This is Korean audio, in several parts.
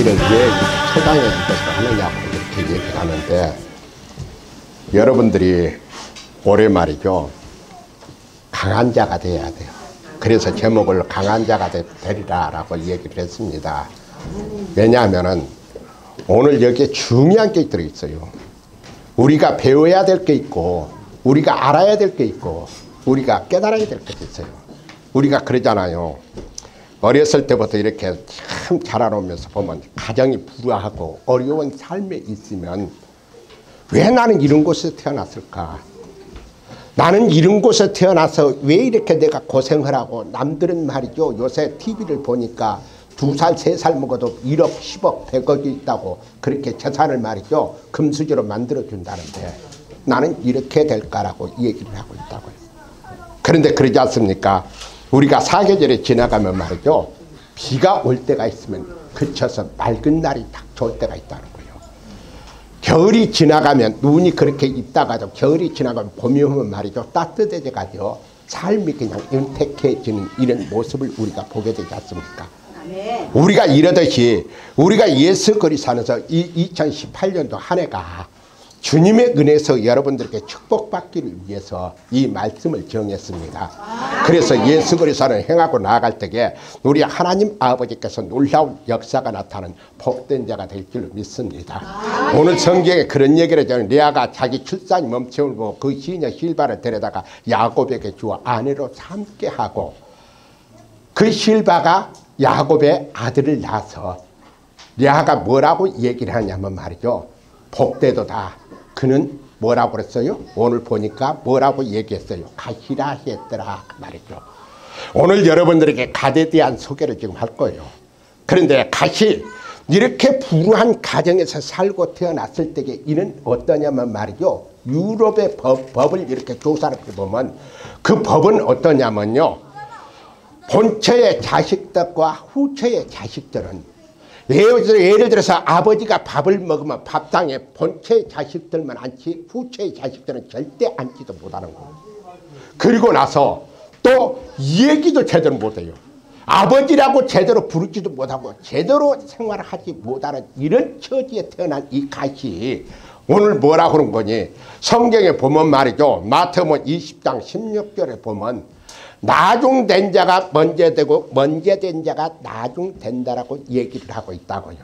얘기를 왜 최강의 것을 하느냐고 이렇게 얘기를 하는데, 여러분들이 올해 말이죠, 강한 자가 돼야 돼요. 그래서 제목을 강한 자가 되리라 라고 얘기를 했습니다. 왜냐하면은 오늘 여기에 중요한 게 들어있어요. 우리가 배워야 될 게 있고, 우리가 알아야 될 게 있고, 우리가 깨달아야 될 게 있어요. 우리가 그러잖아요. 어렸을 때부터 이렇게 참 자라오면서 보면 가정이 불화하고 어려운 삶에 있으면 왜 나는 이런 곳에 태어났을까? 나는 이런 곳에 태어나서 왜 이렇게 내가 고생을 하고, 남들은 말이죠, 요새 TV를 보니까 2살, 3살 먹어도 1억, 10억, 100억이 있다고 그렇게 재산을 말이죠, 금수저로 만들어준다는데 나는 이렇게 될까라고 얘기를 하고 있다고요. 그런데 그러지 않습니까? 우리가 사계절에 지나가면 말이죠, 비가 올 때가 있으면 그쳐서 맑은 날이 닥쳐올 때가 있다는 거예요. 겨울이 지나가면 눈이 그렇게 있다가도 겨울이 지나가면 봄이 오면 말이죠, 따뜻해져가지고 삶이 그냥 윤택해지는 이런 모습을 우리가 보게 되지 않습니까? 우리가 이러듯이 우리가 예수 그리스도 안에서 이 2018년도 한 해가 주님의 은혜에서 여러분들께 축복받기를 위해서 이 말씀을 정했습니다. 그래서 예수 그리스도를 행하고 나아갈 때에 우리 하나님 아버지께서 놀라운 역사가 나타나는 복된 자가 될 줄로 믿습니다. 오늘 성경에 그런 얘기를 하잖아요. 레아가 자기 출산이 멈추고 그 시녀 실바를 데려다가 야곱에게 주어 아내로 삼게 하고, 그 실바가 야곱의 아들을 낳아서 레아가 뭐라고 얘기를 하냐면 말이죠, 복되도다. 그는 뭐라고 그랬어요? 오늘 보니까 뭐라고 얘기했어요? 가시라 했더라 말이죠. 오늘 여러분들에게 갓에 대한 소개를 지금 할 거예요. 그런데 갓이 이렇게 불우한 가정에서 살고 태어났을 때에 이는 어떠냐면 말이죠, 유럽의 법을 이렇게 조사를 해보면 그 법은 어떠냐면요, 본처의 자식들과 후처의 자식들은, 예를 들어서 아버지가 밥을 먹으면 밥상에 본처의 자식들만 앉지 후처의 자식들은 절대 앉지도 못하는 거예요. 그리고 나서 또 얘기도 제대로 못해요. 아버지라고 제대로 부르지도 못하고 제대로 생활을 하지 못하는 이런 처지에 태어난 이 갓이 오늘 뭐라고 그런 거니? 성경에 보면 말이죠, 마태복음 20장 16절에 보면 나중된 자가 먼저 되고 먼저 된 자가 나중된다라고 얘기를 하고 있다고요.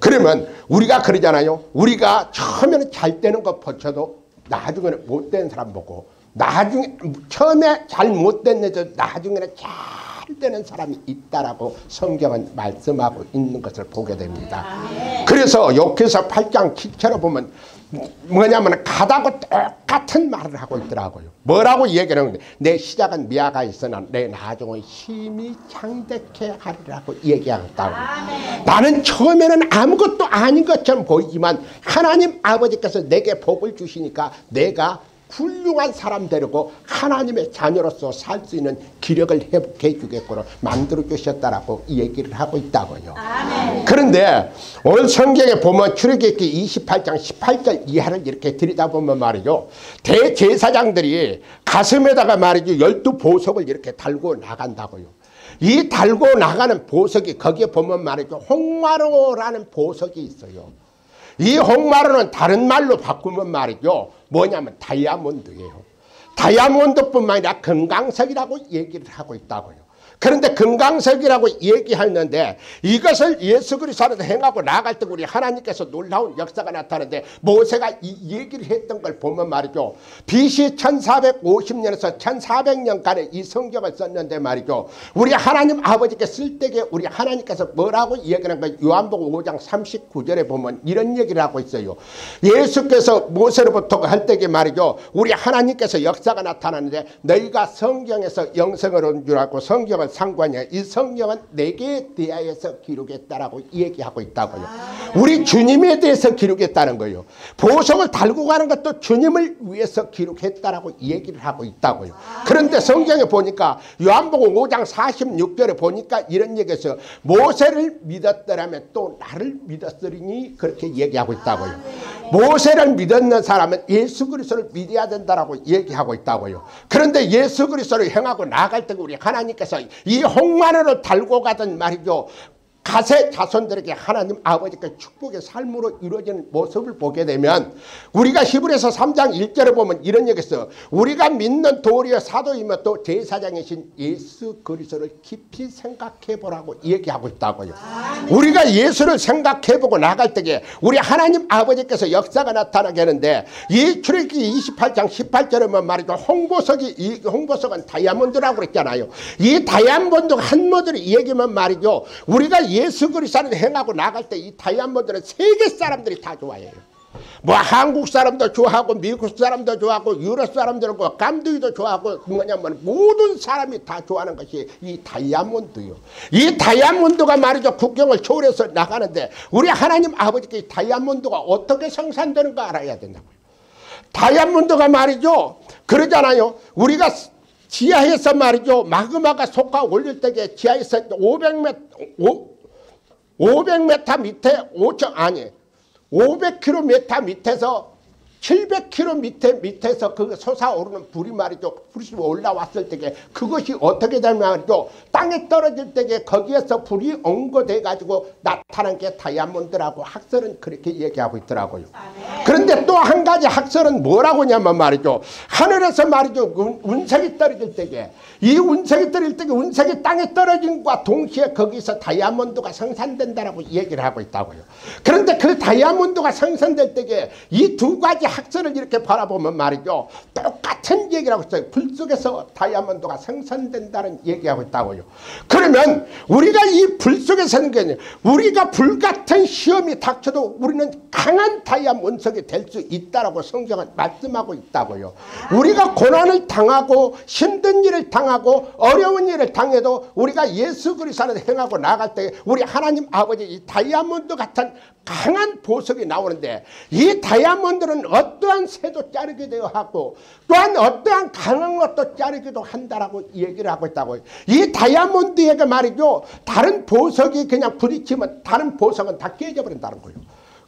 그러면 우리가 그러잖아요. 우리가 처음에는 잘 되는 것 보쳐도 나중에는 못된 사람 보고, 나중에 처음에 잘 못됐는데 나중에는 잘 되는 사람이 있다라고 성경은 말씀하고 있는 것을 보게 됩니다. 그래서 욕해서 8장 7절에 보면 뭐냐면 갓하고 똑같은 말을 하고 있더라고요. 뭐라고 얘기를 하는데, 내 시작은 미아가 있으나 내 나중은 힘이 창대케 하리라고 얘기하겠다고. 나는 처음에는 아무것도 아닌 것처럼 보이지만 하나님 아버지께서 내게 복을 주시니까 내가 훌륭한 사람 되려고 하나님의 자녀로서 살 수 있는 기력을 회복해 주겠구나 만들어 주셨다라고 얘기를 하고 있다고요. 아멘. 그런데 오늘 성경에 보면 출애굽기 28장 18절 이하를 이렇게 들여다보면 말이죠, 대제사장들이 가슴에다가 말이죠 12보석을 이렇게 달고 나간다고요. 이 달고 나가는 보석이, 거기에 보면 말이죠 홍마로라는 보석이 있어요. 이 홍마로는 다른 말로 바꾸면 말이죠 뭐냐면 다이아몬드예요. 다이아몬드뿐만 아니라 금강석이라고 얘기를 하고 있다고요. 그런데 금강석이라고 얘기하는데 이것을 예수 그리스도로 행하고 나아갈 때 우리 하나님께서 놀라운 역사가 나타나는데, 모세가 이 얘기를 했던 걸 보면 말이죠, BC 1450년에서 1400년간의 이 성경을 썼는데 말이죠, 우리 하나님 아버지께 쓸 때에 우리 하나님께서 뭐라고 얘기하는 거예요? 요한복음 5장 39절에 보면 이런 얘기를 하고 있어요. 예수께서 모세로부터 할 때에 말이죠, 우리 하나님께서 역사가 나타나는데 너희가 성경에서 영생을 얻은 줄 알고 성경을 상관이야. 이 성경은 내게 대하여서 기록했다라고 얘기하고 있다고요. 우리 주님에 대해서 기록했다는 거예요. 보석을 달고 가는 것도 주님을 위해서 기록했다라고 얘기를 하고 있다고요. 그런데 성경에 보니까 요한복음 5장 46절에 보니까 이런 얘기에서 모세를 믿었더라면 또 나를 믿었으리니 그렇게 얘기하고 있다고요. 모세를 믿었는 사람은 예수 그리스도를 믿어야 된다라고 얘기하고 있다고요. 그런데 예수 그리스도를 행하고 나아갈 때 우리 하나님께서 이 홍마로를 달고 가던 말이죠, 가세 자손들에게 하나님 아버지께 축복의 삶으로 이루어지는 모습을 보게 되면 우리가 히브리서 3장 1절에 보면 이런 얘기했어. 우리가 믿는 도리어 사도이며 또 제사장이신 예수 그리스도를 깊이 생각해 보라고 얘기하고 있다고요. 우리가 예수를 생각해 보고 나갈 때에 우리 하나님 아버지께서 역사가 나타나게 하는데 이 출애굽기 28장 18절에 보면 말이죠. 이 홍보석은 다이아몬드라고 그랬잖아요. 이 다이아몬드 한 모델이 얘기면 말이죠. 우리가 예수 그리스도를 행하고 나갈 때 이 다이아몬드는 세계 사람들이 다 좋아해요. 뭐 한국 사람도 좋아하고 미국 사람도 좋아하고 유럽 사람들은 뭐 감두이도 좋아하고 뭐냐면 모든 사람이 다 좋아하는 것이 이 다이아몬드요. 이 다이아몬드가 말이죠. 국경을 초월해서 나가는데 우리 하나님 아버지께 이 다이아몬드가 어떻게 생산되는가 알아야 된다고요. 다이아몬드가 말이죠. 그러잖아요. 우리가 지하에서 말이죠. 마그마가 솟아 올릴 때에 지하에서 500m 밑에 500km 밑에서 700km 밑에서 그 솟아오르는 불이 말이죠. 불이 올라왔을 때에 그것이 어떻게 되면 말이죠. 땅에 떨어질 때에 거기에서 불이 엉거돼 가지고 나타난 게 다이아몬드라고 학설은 그렇게 얘기하고 있더라고요. 그런데 또 한 가지 학설은 뭐라고 하냐면 말이죠. 하늘에서 말이죠. 운석이 떨어질 때에 이 운석이 떨어질 때에 운석이 땅에 떨어진과 동시에 거기서 다이아몬드가 생산된다라고 얘기를 하고 있다고요. 그런데 그 다이아몬드가 생산될 때에 이 두 가지 학설을 이렇게 바라보면 말이죠. 똑같은 얘기를 하고 있어요. 불 속에서 다이아몬드가 생산된다는 얘기하고 있다고요. 그러면 우리가 이 불 속에 사는 게 아니라 우리가 불같은 시험이 닥쳐도 우리는 강한 다이아몬드석이 될 수 있다라고 성경은 말씀하고 있다고요. 우리가 고난을 당하고 힘든 일을 당하고 어려운 일을 당해도 우리가 예수 그리스도를 행하고 나갈 때 우리 하나님 아버지 이 다이아몬드 같은 강한 보석이 나오는데 이 다이아몬드는 어떠한 새도 자르게 되어 하고 또한 어떠한 강한 것도 자르기도 한다라고 얘기를 하고 있다고요. 이 다이아몬드에게 말이죠. 다른 보석이 그냥 부딪히면 다른 보석은 다 깨져버린다는 거예요.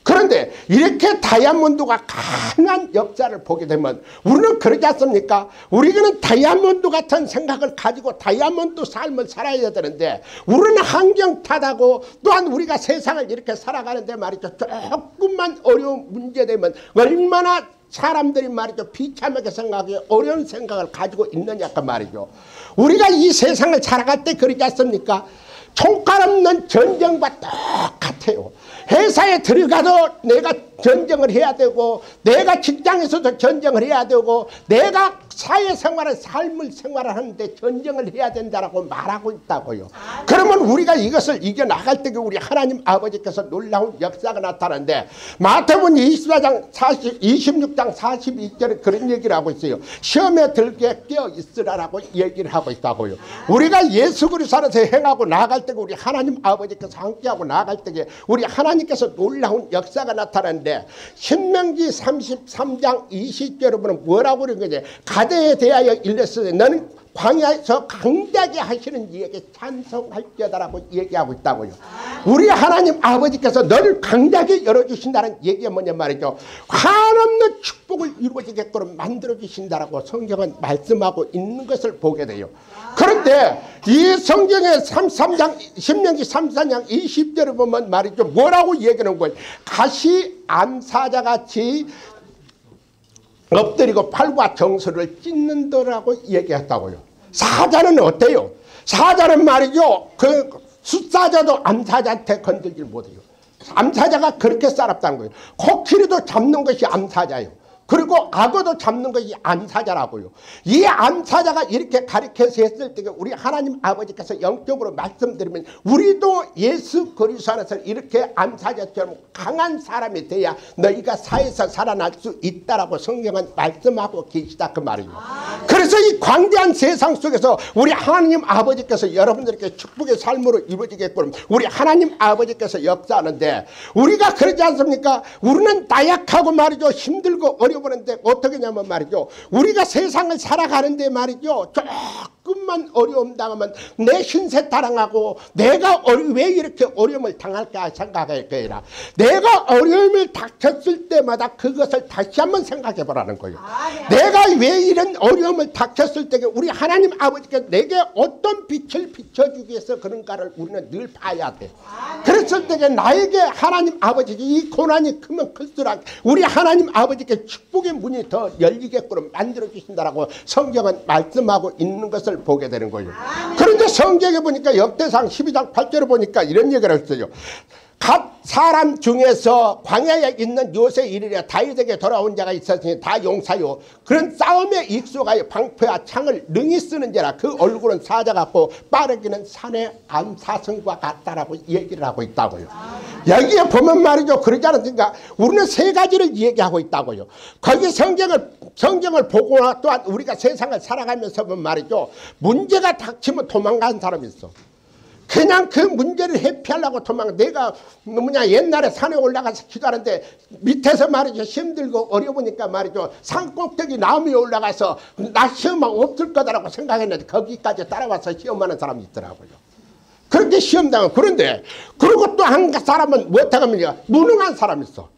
그런데 이렇게 다이아몬드가 강한 역사를 보게 되면 우리는 그러지 않습니까? 우리는 다이아몬드 같은 생각을 가지고 다이아몬드 삶을 살아야 되는데 우리는 환경 탓하고 또한 우리가 세상을 이렇게 살아가는데 말이죠. 조금만 어려운 문제 되면 얼마나 사람들이 말이죠. 비참하게 생각하기 어려운 생각을 가지고 있느냐 그 말이죠. 우리가 이 세상을 살아갈 때 그러지 않습니까? 총칼 없는 전쟁과 똑같아요. 회사에 들어가도 내가 전쟁을 해야 되고 내가 직장에서도 전쟁을 해야 되고 내가 사회생활을 삶을 생활을 하는데 전쟁을 해야 된다라고 말하고 있다고요. 그러면 우리가 이것을 이겨나갈 때 우리 하나님 아버지께서 놀라운 역사가 나타나는데 마태복음 26장 42절에 그런 얘기를 하고 있어요. 시험에 들게 깨어 있으라라고 얘기를 하고 있다고요. 우리가 예수 그리스도를 행하고 나갈 때 우리 하나님 아버지께서 함께하고 나갈 때 우리 하나님께서 놀라운 역사가 나타나는데 신명기 33장 20절에 보면 뭐라고 그런 거지? 가대에 대하여 일렀으되 너는 광야에서 강대하게 하시는 이에게 찬송할지어다라고 얘기하고 있다고요. 우리 하나님 아버지께서 너를 강대하게 열어주신다는 얘기가 뭐냐 말이죠. 한없는 축복을 이루어지게끔 만들어주신다라고 성경은 말씀하고 있는 것을 보게 돼요. 그런데 이 성경의 33장 신명기 33장 20절을 보면 말이죠. 뭐라고 얘기하는 거예요. 가시 암사자같이 엎드리고 팔과 정수를 찢는다라고 얘기했다고요. 사자는 어때요? 사자는 말이죠. 그 숫사자도 암사자한테 건들지 못해요. 암사자가 그렇게 살았다는 거예요. 코끼리도 잡는 것이 암사자예요. 그리고 악어도 잡는 것이 암사자라고요. 이 암사자가 이렇게 가르쳐서 했을 때 우리 하나님 아버지께서 영적으로 말씀드리면 우리도 예수 그리스도 안에서 이렇게 암사자처럼 강한 사람이 돼야 너희가 사회에서 살아날 수 있다라고 성경은 말씀하고 계시다 그 말이에요. 그래서 이 광대한 세상 속에서 우리 하나님 아버지께서 여러분들에게 축복의 삶으로 이루어지게끔 우리 하나님 아버지께서 역사하는데 우리가 그러지 않습니까? 우리는 나약하고 말이죠. 힘들고 어려운데 어떻게 하냐면 말이죠. 우리가 세상을 살아가는데 말이죠. 조금만 조금만 어려움 당하면 내 신세 타령하고 내가 왜 이렇게 어려움을 당할까 생각할 거라. 내가 어려움을 닥쳤을 때마다 그것을 다시 한번 생각해 보라는 거예요. 내가 왜 이런 어려움을 닥쳤을 때 우리 하나님 아버지께 내게 어떤 빛을 비춰주기 위해서 그런가를 우리는 늘 봐야 돼. 그랬을 때 나에게 하나님 아버지께 이 고난이 크면 클수록 우리 하나님 아버지께 축복의 문이 더 열리게끔 만들어 주신다라고 성경은 말씀하고 있는 것을 보게 되는 거예요. 그런데 성경에 보니까 역대상 12장 8절에 보니까 이런 얘기를 했어요. 각 사람 중에서 광야에 있는 요새 이르랴 다윗에게 돌아온 자가 있었으니 다 용사요. 그런 싸움에 익숙하여 방패와 창을 능히 쓰는지라 그 얼굴은 사자 같고 빠르기는 산의 암사슴과 같다라고 얘기를 하고 있다고요. 여기에 보면 말이죠. 그러지 않습니까? 우리는 세 가지를 얘기하고 있다고요. 거기 성경을 보고 또한 우리가 세상을 살아가면서 보면 말이죠. 문제가 닥치면 도망가는 사람이 있어. 그냥 그 문제를 회피하려고 내가 옛날에 산에 올라가서 기도하는데 밑에서 말이죠. 힘들고 어려우니까 말이죠. 산 꼭대기 나무 위에 올라가서 나 시험은 없을 거다라고 생각했는데 거기까지 따라와서 시험하는 사람이 있더라고요. 그렇게 시험당하고. 그런데 그리고 또 한 사람은 못하면 무능한 사람이 있어.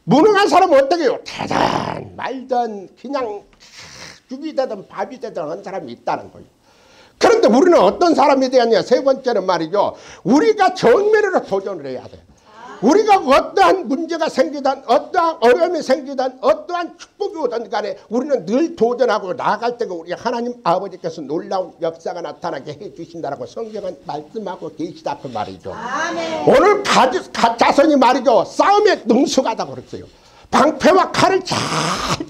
무능한 사람은 어떻게 해요? 대단 말든 그냥 죽이 되든 밥이 되든 한 사람이 있다는 거예요. 그런데 우리는 어떤 사람이 되었냐? 세 번째는 말이죠. 우리가 정면으로 도전을 해야 돼. 우리가 어떠한 문제가 생기든 어떠한 어려움이 생기든 어떠한 축복이 오든 간에 우리는 늘 도전하고 나아갈 때가 우리 하나님 아버지께서 놀라운 역사가 나타나게 해주신다라고 성경은 말씀하고 계시다 그 말이죠. 아멘. 오늘 자손이 말이죠. 싸움에 능숙하다고 그랬어요. 방패와 칼을 잘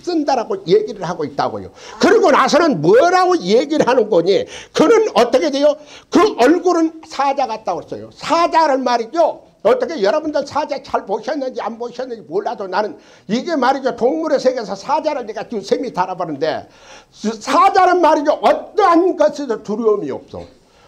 쓴다라고 얘기를 하고 있다고요. 그리고 나서는 뭐라고 얘기를 하는 거니? 그는 어떻게 돼요? 그 얼굴은 사자 같다고 했어요. 사자를 말이죠. 어떻게 여러분들 사자 잘 보셨는지 안 보셨는지 몰라도 나는 이게 말이죠. 동물의 세계에서 사자를 내가 유sem이 달아보는데 사자는 말이죠. 어떠한 것에도 두려움이 없어.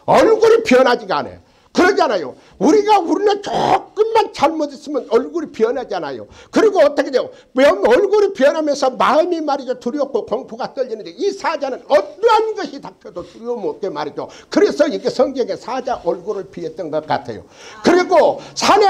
얼굴이 변하지가 않아요. 그러잖아요. 우리는 조금만 잘못했으면 얼굴이 변하잖아요. 그리고 어떻게 돼요? 얼굴이 변하면서 마음이 말이죠. 두렵고 공포가 떨리는데 이 사자는 어떠한 것이 닥쳐도 두려움 없게 말이죠. 그래서 이게 성경에 사자 얼굴을 피했던 것 같아요. 그리고 산에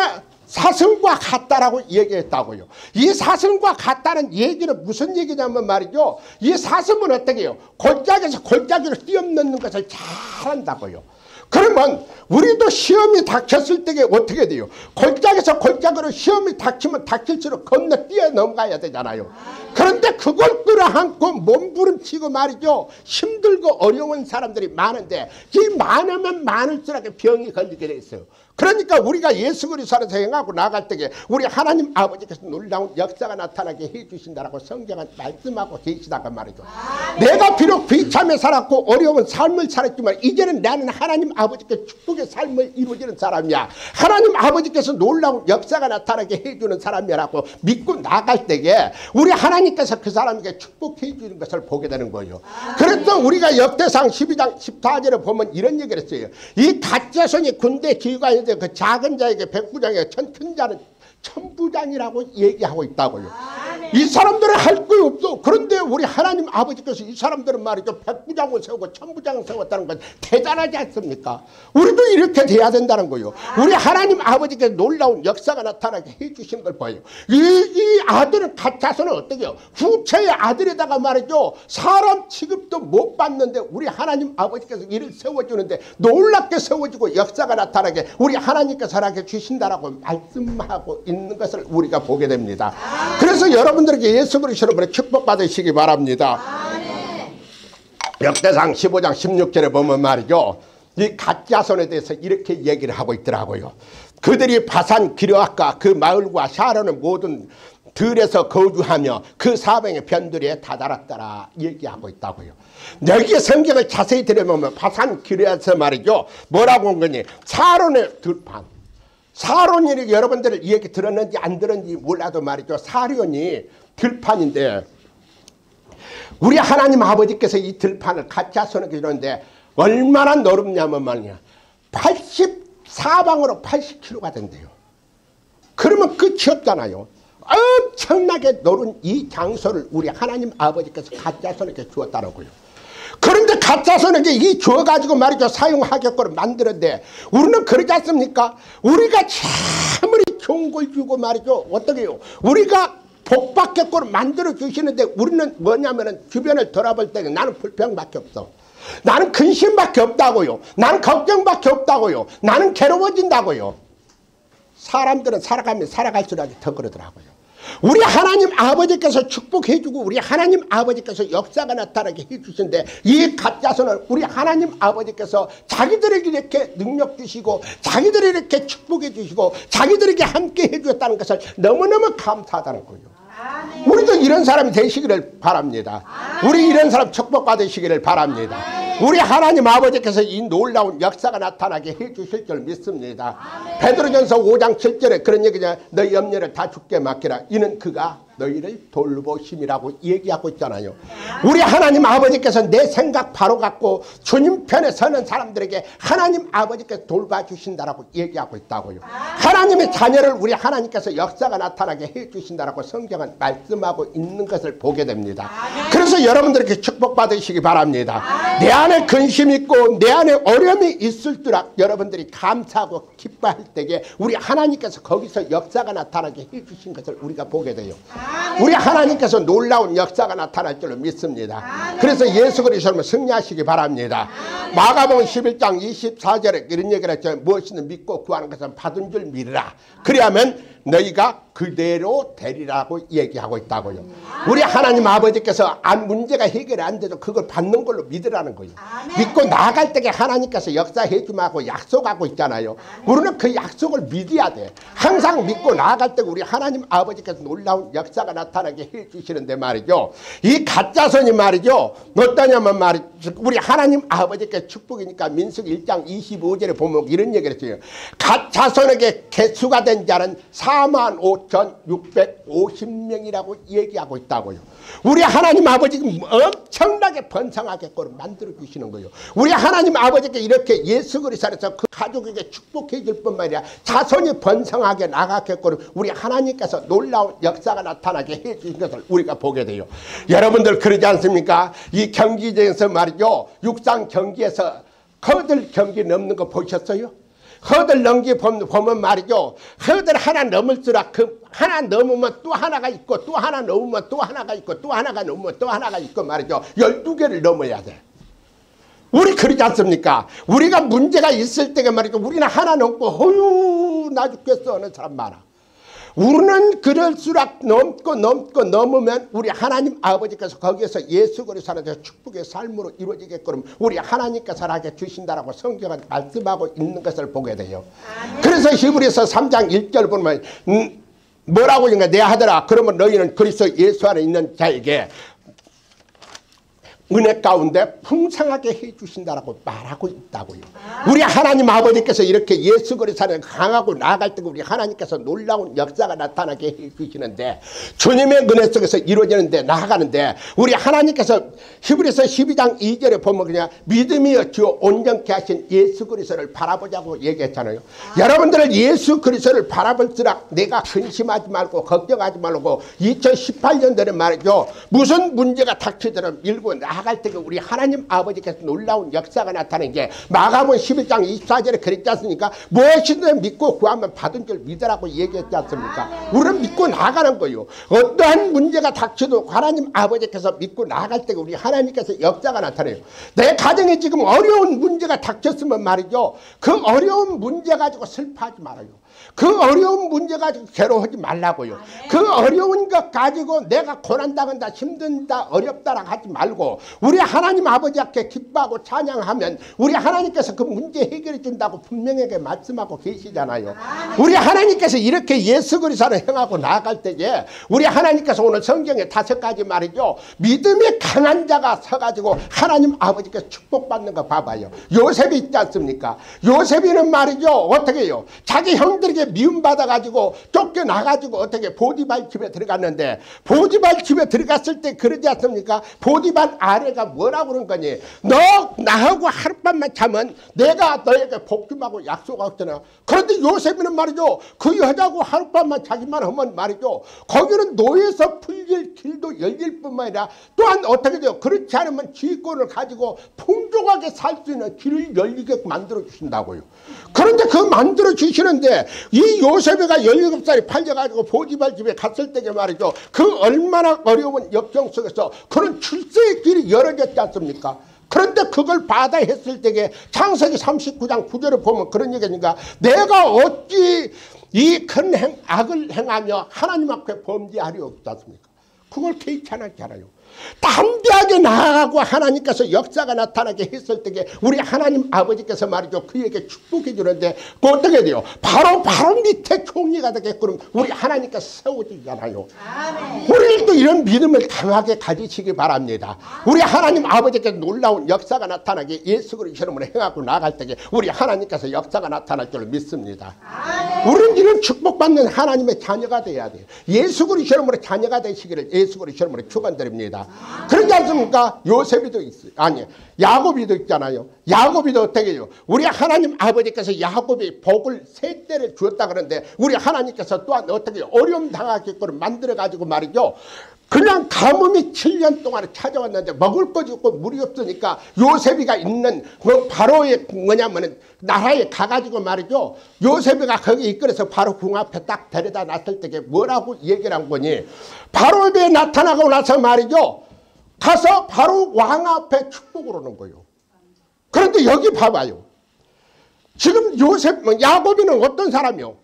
사슴과 같다라고 얘기했다고요. 이 사슴과 같다는 얘기는 무슨 얘기냐면 말이죠. 이 사슴은 어떻게 해요? 골짜기에서 골짜기로 뛰어넘는 것을 잘한다고요. 그러면 우리도 시험이 닥쳤을 때 어떻게 돼요? 골짜기에서 골짜기로 시험이 닥치면 닥칠수록 건너 뛰어넘어가야 되잖아요. 그런데 그걸 끌어안고 몸부림치고 말이죠. 힘들고 어려운 사람들이 많은데 이 많으면 많을수록 병이 걸리게 돼 있어요. 그러니까 우리가 예수 그리스도 안에서 행하고 나갈 때에 우리 하나님 아버지께서 놀라운 역사가 나타나게 해주신다라고 성경은 말씀하고 계시다가 말이죠. 내가 비록 비참해 살았고 어려운 삶을 살았지만 이제는 나는 하나님 아버지께 축복의 삶을 이루어지는 사람이야. 하나님 아버지께서 놀라운 역사가 나타나게 해주는 사람이라고 믿고 나갈 때에 우리 하나님께서 그 사람에게 축복해 주는 것을 보게 되는 거예요. 그래서 우리가 역대상 12장 14절에 보면 이런 얘기를 했어요. 이 갓자손이 군대 지휘관인데 그 작은 자에게 백부장에게 큰 자는 천부장이라고 얘기하고 있다고요. 이 사람들은 할 거 없어. 그런데 우리 하나님 아버지께서 이 사람들은 말이죠. 백부장을 세우고 천부장을 세웠다는 건 대단하지 않습니까? 우리도 이렇게 돼야 된다는 거예요. 우리 하나님 아버지께서 놀라운 역사가 나타나게 해주신 걸 봐요. 이 아들은 갓자손은 어떻게 해요? 후처의 아들에다가 말이죠. 사람 취급도 못 받는데 우리 하나님 아버지께서 이를 세워주는데 놀랍게 세워지고 역사가 나타나게 우리 하나님께서 살아게 주신다라고 말씀하고 있는 것을 우리가 보게 됩니다. 그래서 여러분들에게 예수 그리스도로 축복받으시기 바랍니다. 역대상 15장 16절에 보면 말이죠. 이 갓자손에 대해서 이렇게 얘기를 하고 있더라고요. 그들이 바산 기르앗과 그 마을과 샤론의 모든 들에서 거주하며 그 사방의 변두리에 다다랐더라 얘기하고 있다고요. 여기에 성경을 자세히 들여보면 바산 기르앗에서 말이죠. 뭐라고 한 거니? 샤론의 들판. 사론이 여러분들 이 얘기 들었는지 안 들었는지 몰라도 말이죠. 사론이 들판인데 우리 하나님 아버지께서 이 들판을 갓자손에게 주는데 얼마나 넓냐면 말이야. 84방으로 80km가 된대요. 그러면 끝이 없잖아요. 엄청나게 넓은 이 장소를 우리 하나님 아버지께서 갓자손에게 주었다고요. 그런데 가짜선에게 이 줘가지고 말이죠 사용하게끔 만들었는데 우리는 그러지 않습니까? 우리가 아무리 좋은 걸 주고 말이죠 어떻게 해요? 우리가 복받게끔 만들어 주시는데 우리는 뭐냐면은 주변을 돌아볼 때 나는 불평밖에 없어. 나는 근심밖에 없다고요. 나는 걱정밖에 없다고요. 나는 괴로워진다고요. 사람들은 살아가면 살아갈수록 더 그러더라고요. 우리 하나님 아버지께서 축복해주고 우리 하나님 아버지께서 역사가 나타나게 해주신데 이 가짜서는 우리 하나님 아버지께서 자기들에게 이렇게 능력 주시고 자기들에게 이렇게 축복해 주시고 자기들에게 함께 해주셨다는 것을 너무너무 감사하다는 거예요. 우리도 이런 사람이 되시기를 바랍니다. 우리 이런 사람 축복받으시기를 바랍니다. 우리 하나님 아버지께서 이 놀라운 역사가 나타나게 해주실 줄 믿습니다. 베드로전서 5장 7절에 그런 얘기냐, 너희 염려를 다 주께 맡기라. 이는 그가 너희를 돌보심이라고 얘기하고 있잖아요. 우리 하나님 아버지께서 내 생각 바로 갖고 주님 편에 서는 사람들에게 하나님 아버지께서 돌봐주신다라고 얘기하고 있다고요. 하나님의 자녀를 우리 하나님께서 역사가 나타나게 해주신다라고 성경은 말씀하고 있는 것을 보게 됩니다. 그래서 여러분들에게 축복받으시기 바랍니다. 내 안에 근심 있고 내 안에 어려움이 있을수록 여러분들이 감사하고 기뻐할 때에 우리 하나님께서 거기서 역사가 나타나게 해주신 것을 우리가 보게 돼요. 우리 하나님께서 놀라운 역사가 나타날 줄로 믿습니다. 그래서 예수 그리스도로 승리하시기 바랍니다. 마가복음 11장 24절에 이런 얘기를 했죠. 무엇이든 믿고 구하는 것은 받은 줄 믿으라. 그리하면 너희가 그대로 되리라고 얘기하고 있다고요. 우리 하나님 아버지께서 문제가 해결이 안 돼도 그걸 받는 걸로 믿으라는 거예요. 믿고 나아갈 때에 하나님께서 역사해 주마고 약속하고 있잖아요. 우리는 그 약속을 믿어야 돼. 항상 믿고 나아갈 때 우리 하나님 아버지께서 놀라운 역사가 나타나게 해 주시는데 말이죠. 이 가짜선이 말이죠. 어떠냐면 말이죠. 우리 하나님 아버지께서 축복이니까 민수기 1장 25절에 보면 이런 얘기를 했어요. 가짜선에게 개수가 된 자는 45,650명이라고 얘기하고 있다고요. 우리 하나님 아버지가 엄청나게 번성하게끔 만들어 주시는 거예요. 우리 하나님 아버지께 이렇게 예수 그리스도 안에서 그 가족에게 축복해 줄 뿐만 아니라 자손이 번성하게 나가게끔 우리 하나님께서 놀라운 역사가 나타나게 해 주신 것을 우리가 보게 돼요. 여러분들 그러지 않습니까? 이 경기장에서 말이죠. 육상 경기에서 허들 경기 넘는 거 보셨어요? 허들 넘기 보면 말이죠. 허들 하나 넘을수록 그 하나 넘으면 또 하나가 있고 또 하나 넘으면 또 하나가 있고 또 하나가 넘으면 또 하나가 있고 말이죠. 12개를 넘어야 돼. 우리 그러지 않습니까? 우리가 문제가 있을 때가 말이죠. 우리는 하나 넘고 어휴 나 죽겠어 하는 사람 많아. 우리는 그럴수록 넘으면 우리 하나님 아버지께서 거기에서 예수 그리스도 안에서 축복의 삶으로 이루어지게끔 우리 하나님께서 하게 주신다라고 성경은 말씀하고 있는 것을 보게 돼요. 그래서 히브리서 3장 1절 보면 뭐라고 내 하더라. 그러면 너희는 그리스도 예수 안에 있는 자에게 은혜 가운데 풍성하게 해주신다라고 말하고 있다고요. 우리 하나님 아버지께서 이렇게 예수 그리스도를 강하고 나아갈 때 우리 하나님께서 놀라운 역사가 나타나게 해주시는데 주님의 은혜 속에서 이루어지는데 나아가는데 우리 하나님께서 히브리서 12장 2절에 보면 그냥 믿음이여 주여 온전케 하신 예수 그리스도를 바라보자고 얘기했잖아요. 여러분들은 예수 그리스도를 바라볼수록 내가 근심하지 말고 걱정하지 말고 2018년도에 말이죠. 무슨 문제가 닥치더라도 밀고 나갈 때 우리 하나님 아버지께서 놀라운 역사가 나타나는 게 마가복음 11장 24절에 그랬지 않습니까? 무엇이든 믿고 구하면 받은 줄 믿으라고 얘기했지 않습니까? 우리는 믿고 나가는 거예요. 어떠한 문제가 닥쳐도 하나님 아버지께서 믿고 나갈 때 우리 하나님께서 역사가 나타나요. 내 가정에 지금 어려운 문제가 닥쳤으면 말이죠. 그 어려운 문제 가지고 슬퍼하지 말아요. 그 어려운 문제 가지고 괴로워하지 말라고요. 그 어려운 것 가지고 내가 고난당한다 힘든다 어렵다라고 하지 말고 우리 하나님 아버지 앞에 기뻐하고 찬양하면 우리 하나님께서 그 문제 해결해 준다고 분명하게 말씀하고 계시잖아요. 우리 하나님께서 이렇게 예수 그리스도를 행하고 나아갈 때에 우리 하나님께서 오늘 성경에 5가지 말이죠. 믿음이 강한 자가 서가지고 하나님 아버지께서 축복받는 거 봐봐요. 요셉이 있지 않습니까? 요셉이는 말이죠. 어떻게 해요? 자기 형들에게 미움받아가지고 쫓겨나가지고 어떻게 보디발 집에 들어갔는데, 보디발 집에 들어갔을 때 그러지 않습니까? 보디발 아내가 뭐라고 그런 거니? 너 나하고 하룻밤만 자면 내가 너에게 복주하고 약속하잖아. 그런데 요셉이는 말이죠, 그 여자하고 하룻밤만 자기만 하면 말이죠, 거기는 노예에서 풀릴 길도 열릴 뿐만 아니라 또한 어떻게 돼요? 그렇지 않으면 지휘권을 가지고 풍족하게 살 수 있는 길을 열리게 만들어 주신다고요. 그런데 그 만들어 주시는데 이 요셉이가 17살이 팔려가지고 보디발 집에 갔을 때게 말이죠, 그 얼마나 어려운 역경 속에서 그런 출세의 길이 열어졌지 않습니까? 그런데 그걸 받아 했을 때에 창세기 39장 9절을 보면 그런 얘기니까, 내가 어찌 이 큰 악을 행하며 하나님 앞에 범죄하리 없지 않습니까? 그걸 개의치 않아요. 담대하게 나아가고 하나님께서 역사가 나타나게 했을 때에 우리 하나님 아버지께서 말이죠, 그에게 축복해 주는데 그 어떻게 돼요? 바로 밑에 총리가 되게끔 우리 하나님께서 세워주잖아요. 우리도 이런 믿음을 강하게 가지시기 바랍니다. 우리 하나님 아버지께서 놀라운 역사가 나타나게 예수 그리스도 이름으로 행하고 나갈 때에 우리 하나님께서 역사가 나타날 줄 믿습니다. 우리는 이런 축복받는 하나님의 자녀가 돼야 돼요. 예수 그리스도 이름으로 자녀가 되시기를 예수 그리스도 이름으로 축원드립니다. 그러지 않습니까? 요셉이도 있어요. 아니, 야곱이도 있잖아요. 야곱이도 어떻게 해요? 우리 하나님 아버지께서 야곱이 복을 세 때를 주었다 그러는데 우리 하나님께서 또한 어떻게 어려움 당하게끔 만들어가지고 말이죠, 그냥 가뭄이 7년 동안 찾아왔는데 먹을 것이 없고 물이 없으니까 요셉이가 있는 그 바로의 뭐냐면은 나라에 가가지고 말이죠, 요셉이가 거기 이끌어서 바로 궁 앞에 딱 데려다 놨을 때 뭐라고 얘기를 한 거니? 바로에 나타나고 나서 말이죠, 가서 바로 왕 앞에 축복을 하는 거예요. 그런데 여기 봐봐요. 지금 야곱이는 어떤 사람이요?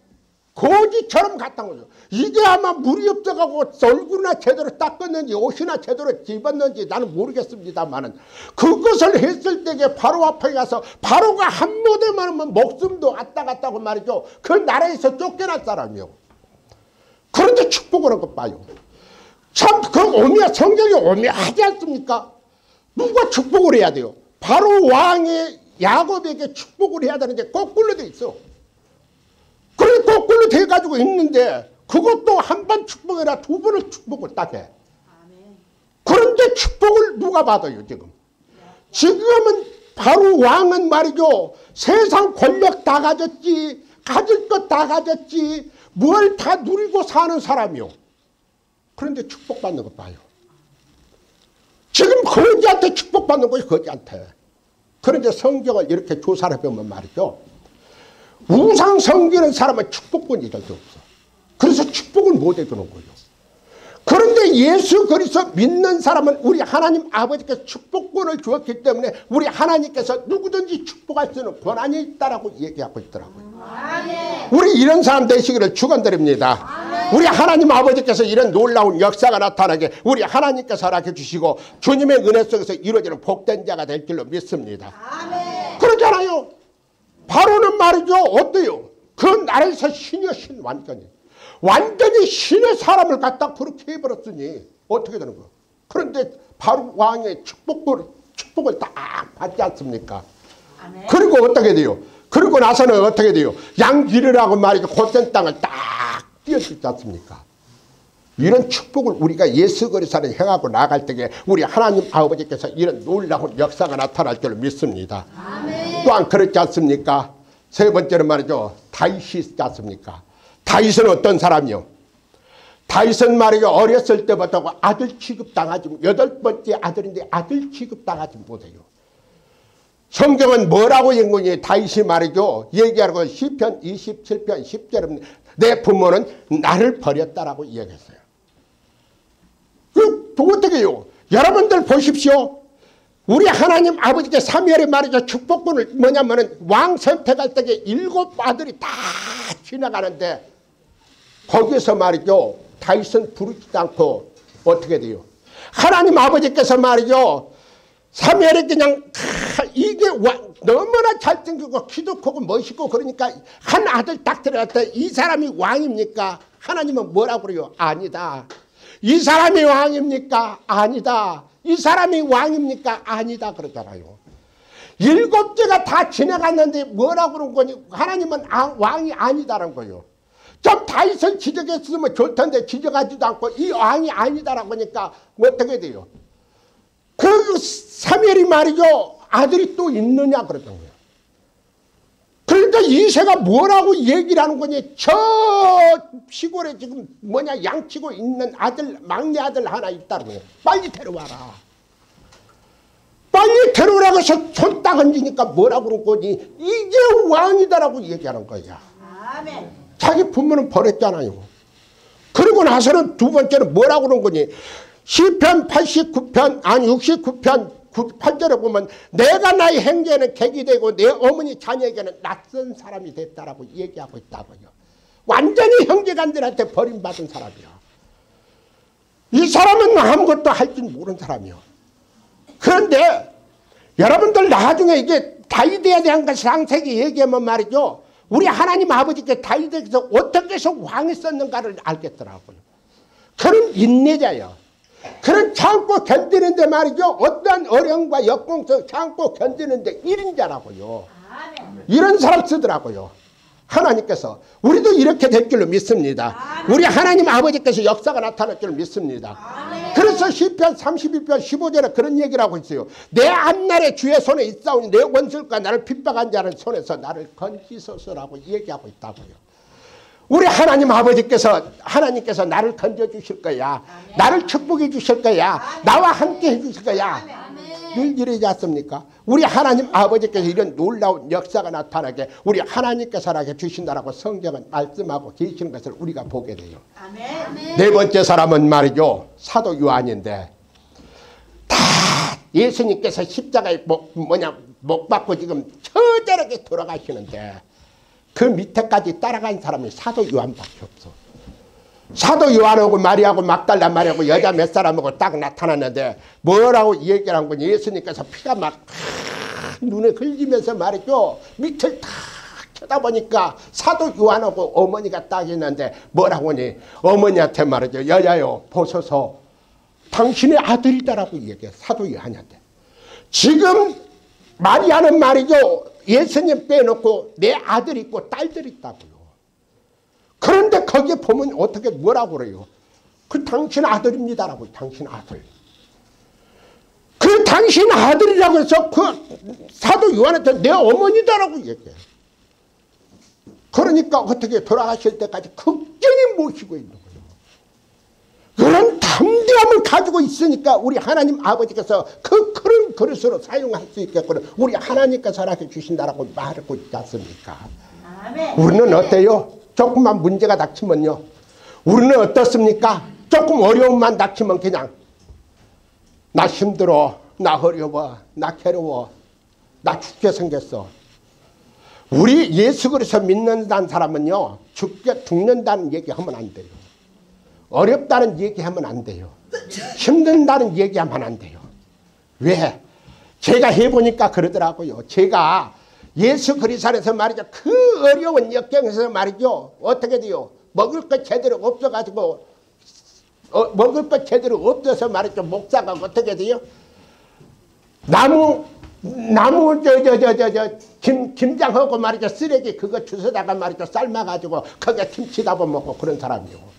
거지처럼 갔던 거죠. 이게 아마 물이 없어가고 얼굴이나 제대로 닦았는지 옷이나 제대로 입었는지 나는 모르겠습니다만은, 그것을 했을 때에 바로 앞에 가서 바로가 한 모대만 하면 목숨도 왔다 갔다고 말이죠. 그 나라에서 쫓겨날 사람이요. 그런데 축복을 한 것 봐요. 참, 성경이 오묘하지 않습니까? 누가 축복을 해야 돼요? 바로 왕의 야곱에게 축복을 해야 되는데 거꾸로 돼 있어. 그래 거꾸로 돼가지고 있는데 그것도 한 번 축복이라 두 번을 축복을 딱 해. 그런데 축복을 누가 받아요 지금? 지금은 바로 왕은 말이죠, 세상 권력 다 가졌지, 가질 것 다 가졌지, 뭘 다 누리고 사는 사람이요. 그런데 축복받는 거 봐요. 지금 거지한테 축복받는 거예요, 거지한테. 그런데 성경을 이렇게 조사를 해보면 말이죠, 우상 섬기는 사람은 축복권이 절대 없어. 그래서 축복을 못 해주는 거예요. 그런데 예수 그리스도 믿는 사람은 우리 하나님 아버지께서 축복권을 주었기 때문에 우리 하나님께서 누구든지 축복할 수 있는 권한이 있다라고 얘기하고 있더라고요. 우리 이런 사람 되시기를 축원드립니다. 우리 하나님 아버지께서 이런 놀라운 역사가 나타나게 우리 하나님께서 허락해 주시고 주님의 은혜 속에서 이루어지는 복된 자가 될 줄로 믿습니다. 그렇잖아요. 바로는 말이죠, 어때요? 그 나라에서 신이여 신, 완전히 신의 사람을 갖다 그렇게 해버렸으니 어떻게 되는 거야? 그런데 바로 왕의 축복을 딱 받지 않습니까? 그리고 어떻게 돼요? 그리고 나서는 어떻게 돼요? 양 기르라고 말이죠, 곧된 땅을 딱 띄워주지 않습니까? 이런 축복을 우리가 예수 그리스도를 행하고 나갈 때에 우리 하나님 아버지께서 이런 놀라운 역사가 나타날 줄 믿습니다. 또한 그렇지 않습니까? 세 번째는 말이죠, 다윗이 있지 않습니까? 다윗은 어떤 사람이요? 다윗은 말이죠, 어렸을 때부터 아들 취급당하지, 8번째 아들인데 아들 취급당하지 못해요. 성경은 뭐라고 얘기하니? 다윗이 말이죠, 얘기하고 시편 27편 10절에 내 부모는 나를 버렸다라고 얘기했어요. 그 어떻게 해요? 여러분들 보십시오. 우리 하나님 아버지께 3월에 말이죠, 축복권을 뭐냐면은 왕 선택할 때에 7 아들이 다 지나가는데 거기서 말이죠, 다윗은 부르지도 않고 어떻게 돼요? 하나님 아버지께서 말이죠, 3월에 그냥 이게 너무나 잘생기고 키도 크고 멋있고 그러니까 한 아들 딱 들어갔다. 이 사람이 왕입니까? 하나님은 뭐라고 그래요? 아니다. 이 사람이 왕입니까? 아니다. 이 사람이 왕입니까? 아니다 그러잖아요. 7제가 다 지나갔는데 뭐라고 그런 거니? 하나님은 왕이 아니다라는 거예요. 좀 다윗을 지적했으면 좋을 텐데 지적하지도 않고 이 왕이 아니다라고 하니까 어떻게 돼요? 그 사무엘이 말이죠. 아들이 또 있느냐 그러던 거예요. 그러니까 이새가 뭐라고 얘기를 하는 거니? 저 시골에 지금 뭐냐 양치고 있는 아들, 막내 아들 하나 있다는 거예요. 빨리 데려와라. 빨리 데려오라고 해서 손 딱 얹으니까 뭐라고 그런 거니? 이게 왕이다라고 얘기하는 거야. 아멘. 자기 부모는 버렸잖아요. 그러고 나서는 두 번째는 뭐라고 그런 거니? 시편 89편 아니 69편 8절에 보면 내가 나의 행제에는 객이 되고 내 어머니 자녀에게는 낯선 사람이 됐다라고 얘기하고 있다고요. 완전히 형제간들한테 버림받은 사람이야. 이 사람은 아무것도 할 줄 모르는 사람이요. 그런데 여러분들 나중에 이게 다윗에 대한 것을 상세히 얘기하면 말이죠. 우리 하나님 아버지께 다윗에게서 어떻게 해서 왕이 썼는가를 알겠더라고요. 그런 인내자예요. 그런 참고 견디는데 말이죠. 어떠한 어려움과 역공성 참고 견디는데 1인자라고요. 이런 사람 쓰더라고요. 하나님께서. 우리도 이렇게 될 줄로 믿습니다. 우리 하나님 아버지께서 역사가 나타날 줄로 믿습니다. 그래서 시편 31편 15절에 그런 얘기를 하고 있어요. 내 앞날에 주의 손에 있사오니 내 원수가 나를 핍박한 자는 손에서 나를 건지소서라고 얘기하고 있다고요. 우리 하나님 아버지께서 하나님께서 나를 건져주실 거야. 나를 축복해 주실 거야. 나와 함께 해 주실 거야. 늘 이러지 않습니까? 우리 하나님 아버지께서 이런 놀라운 역사가 나타나게 우리 하나님께서 하게 주신다라고 성경은 말씀하고 계시는 것을 우리가 보게 돼요. 네 번째 사람은 말이죠. 사도 요한인데 다 예수님께서 십자가에 못 박고 지금 처절하게 돌아가시는데 그 밑에까지 따라간 사람이 사도 요한밖에 없어. 사도 요한하고 마리아하고 막달라 마리아하고 여자 몇 사람하고 딱 나타났는데 뭐라고 얘기를 한 거니? 예수님께서 피가 막 눈에 흘리면서 말이죠. 밑을 딱 쳐다보니까 사도 요한하고 어머니가 딱 있는데 뭐라고 하니? 어머니한테 말이죠. 여자요 보소서 당신의 아들이다라고 얘기해. 사도 요한한테. 지금 마리아는 말이죠. 예수님 빼놓고 내 아들 있고 딸들 있다고요. 그런데 거기에 보면 어떻게 뭐라고 그래요? 그 당신 아들입니다라고. 당신 아들. 그 당신 아들이라고 해서 그 사도 요한한테 내 어머니다라고 얘기해요. 그러니까 어떻게 돌아가실 때까지 극진히 모시고 있는 거예요. 그런 담대함을 가지고 있으니까 우리 하나님 아버지께서 그런 그릇으로 사용할 수 있겠거든. 우리 하나님께서 허락해 주신다라고 말하고 있지 않습니까? 아멘. 우리는 어때요? 조금만 문제가 닥치면요. 우리는 어떻습니까? 조금 어려움만 닥치면 그냥 나 힘들어, 나 어려워, 나 괴로워, 나 죽게 생겼어. 우리 예수 그리스도 믿는다는 사람은요. 죽는다는 얘기하면 안 돼요. 어렵다는 얘기하면 안 돼요. 힘든다는 얘기하면 안 돼요. 왜? 제가 해보니까 그러더라고요. 제가 예수 그리스도 안에서 말이죠. 그 어려운 역경에서 말이죠. 어떻게 돼요? 먹을 것 제대로 없어가지고 먹을 것 제대로 없어서 말이죠. 목사가 어떻게 돼요? 나무 김장하고 말이죠. 쓰레기 그거 주워다가 말이죠. 삶아가지고 거기에 김치 담아 먹고 그런 사람이요.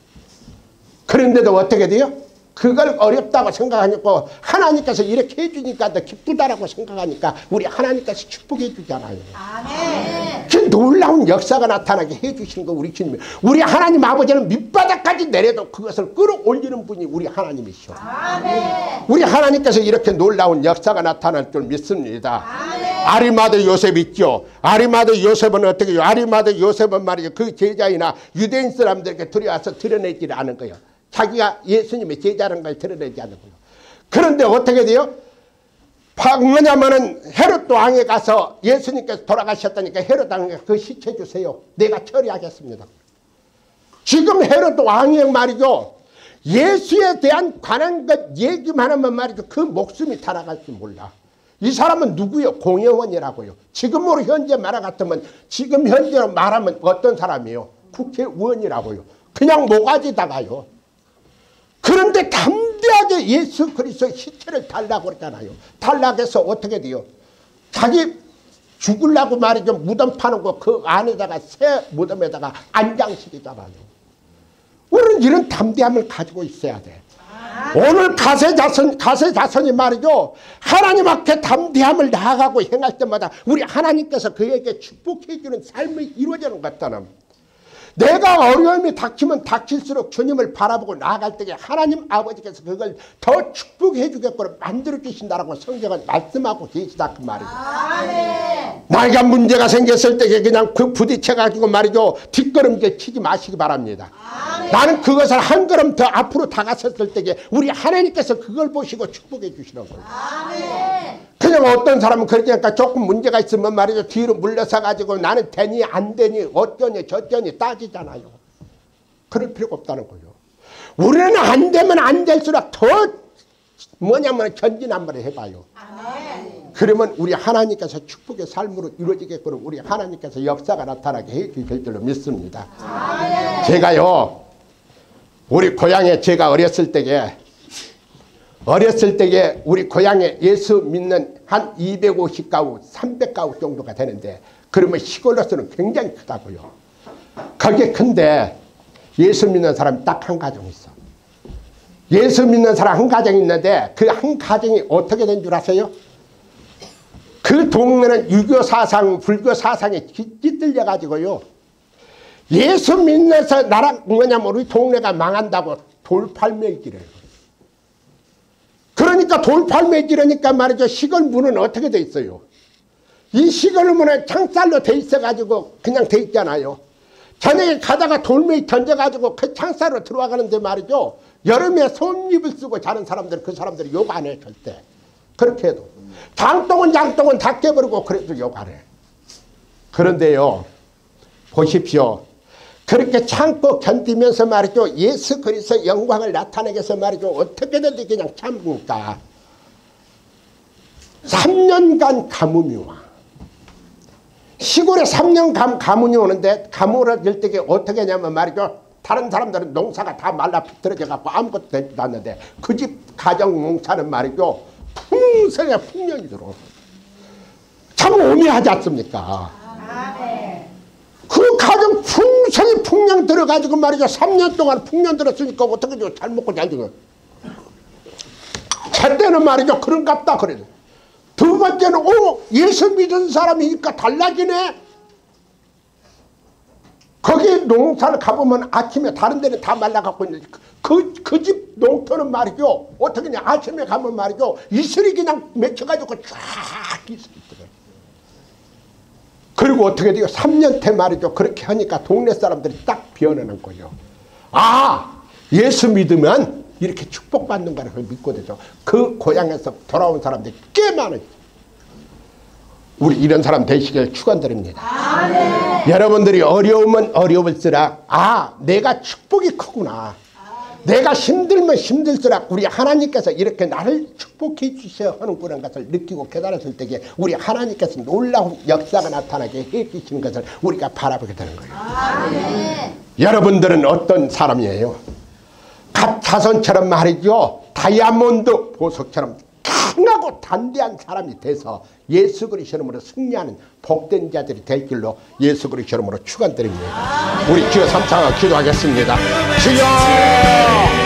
그런데도 어떻게 돼요? 그걸 어렵다고 생각하니까 하나님께서 이렇게 해주니까 더 기쁘다라고 생각하니까 우리 하나님께서 축복해 주잖아요. 아멘. 그 놀라운 역사가 나타나게 해주시는 거 우리 주님이. 우리 하나님 아버지는 밑바닥까지 내려도 그것을 끌어올리는 분이 우리 하나님이시오. 아멘. 우리 하나님께서 이렇게 놀라운 역사가 나타날 줄 믿습니다. 아멘. 아리마대 요셉 있죠. 아리마대 요셉은 어떻게 해요? 아리마대 요셉은 말이죠. 그 제자이나 유대인 사람들에게 들여와서 드러내지 않은 거예요. 자기가 예수님의 제자라는 걸 드러내지 않는 거예요. 그런데 어떻게 돼요? 뭐냐면은 헤롯 왕에 가서 예수님께서 돌아가셨다니까 헤롯 왕에 그 시체 주세요. 내가 처리하겠습니다. 지금 헤롯 왕이 말이죠. 예수에 대한 관한 것 얘기만 하면 말이죠. 그 목숨이 타락할지 몰라. 이 사람은 누구요? 공회원이라고요. 지금으로 현재 말하 같으면 지금 현재로 말하면 어떤 사람이에요? 국회의원이라고요. 그냥 모가지다가요. 그런데 담대하게 예수 그리스도의 시체를 달라고 그랬잖아요. 달라고 해서 어떻게 돼요? 자기 죽으려고 말이죠. 무덤 파는 거 그 안에다가 새 무덤에다가 안장시키잖아요. 우리는 이런 담대함을 가지고 있어야 돼. 오늘 가세자손이 말이죠. 하나님 앞에 담대함을 나아가고 행할 때마다 우리 하나님께서 그에게 축복해 주는 삶이 이루어지는 것 같다는. 내가 어려움이 닥치면 닥칠수록 주님을 바라보고 나아갈 때에 하나님 아버지께서 그걸 더 축복해 주겠고 만들어 주신다라고 성경은 말씀하고 계시다 그 말이죠. 나에게 문제가 생겼을 때 그냥 그 부딪혀 가지고 말이죠. 뒷걸음질 치지 마시기 바랍니다. 나는 그것을 한 걸음 더 앞으로 다가섰을 때에 우리 하나님께서 그걸 보시고 축복해 주시는 거예요. 그냥 어떤 사람은 그러니까 조금 문제가 있으면 말이죠. 뒤로 물러서 가지고 나는 되니 안 되니 어쩌니 저쩌니 따지잖아요. 그럴 필요가 없다는 거예요. 우리는 안 되면 안 될수록 더 뭐냐면 전진 한번 해봐요. 그러면 우리 하나님께서 축복의 삶으로 이루어지게끔 우리 하나님께서 역사가 나타나게 해 주실 줄로 믿습니다. 제가요 우리 고향에 제가 어렸을 때에 우리 고향에 예수 믿는 한 250가구 300가구 정도가 되는데 그러면 시골로서는 굉장히 크다고요. 그게 큰데 예수 믿는 사람이 딱 한 가정 있어. 예수 믿는 사람 한 가정이 있는데 그 한 가정이 어떻게 된 줄 아세요? 그 동네는 유교 사상 불교 사상에 깃들려 가지고요. 예수 믿는서 나라 뭐냐면 우리 동네가 망한다고 돌팔매질을 해요. 그러니까 돌팔매질하니까 말이죠. 시골 문은 어떻게 돼 있어요? 이 시골 문은 창살로 돼 있어 가지고 그냥 돼 있잖아요. 저녁에 가다가 돌멩이 던져가지고 그 창살로 들어가는데 말이죠. 여름에 솜잎을 쓰고 자는 사람들 그 사람들이 욕 안 해 절대. 그렇게 해도 장똥은 다 깨버리고 그래도 욕 안 해. 그런데요 보십시오. 그렇게 참고 견디면서 말이죠. 예수 그리스도의 영광을 나타내기 위해서 말이죠. 어떻게든 그냥 참으니까 3년간 가뭄이 와. 시골에 3년 가뭄이 오는데 가뭄을 될 때 어떻게 하냐면 말이죠. 다른 사람들은 농사가 다 말라 비틀어져 갖고 아무것도 되지도 않는데 그 집 가정 농사는 말이죠. 풍성의 풍년이 들어오고 참 오묘하지 않습니까? 그 가정 풍성이 풍년 들어가지고 말이죠. 3년 동안 풍년 들었으니까 어떻게 잘 먹고 잘 죽어. 첫째는 말이죠. 그런갑다 그래요. 두 번째는 예수 믿은 사람이니까 달라지네. 거기 농사를 가보면 아침에 다른 데는 다 말라갖고 있는데 그 집 농토는 말이죠. 어떻게 냐 아침에 가면 말이죠. 이슬이 그냥 맺혀가지고 쫙 이슬이 있더라고요. 그리고 어떻게 돼요? 3년째 말이죠. 그렇게 하니까 동네 사람들이 딱 변하는 거예요. 아, 예수 믿으면 이렇게 축복받는 거를 믿고 되죠. 그 고향에서 돌아온 사람들이 꽤 많아요. 우리 이런 사람 되시길 축원드립니다. 여러분들이 어려우면 어려울수록 내가 축복이 크구나. 내가 힘들면 힘들수록 우리 하나님께서 이렇게 나를 축복해 주셔야 하는구나 것을 느끼고 깨달았을 때에 우리 하나님께서 놀라운 역사가 나타나게 해 주시는 것을 우리가 바라보게 되는 거예요. 여러분들은 어떤 사람이에요? 갑자손처럼 말이죠. 다이아몬드 보석처럼 강하고 단대한 사람이 돼서 예수 그리스도 이름으로 승리하는 복된 자들이 될 길로 예수 그리스도 이름으로 축원드립니다. 우리 주여 삼창하고 기도하겠습니다. 주여!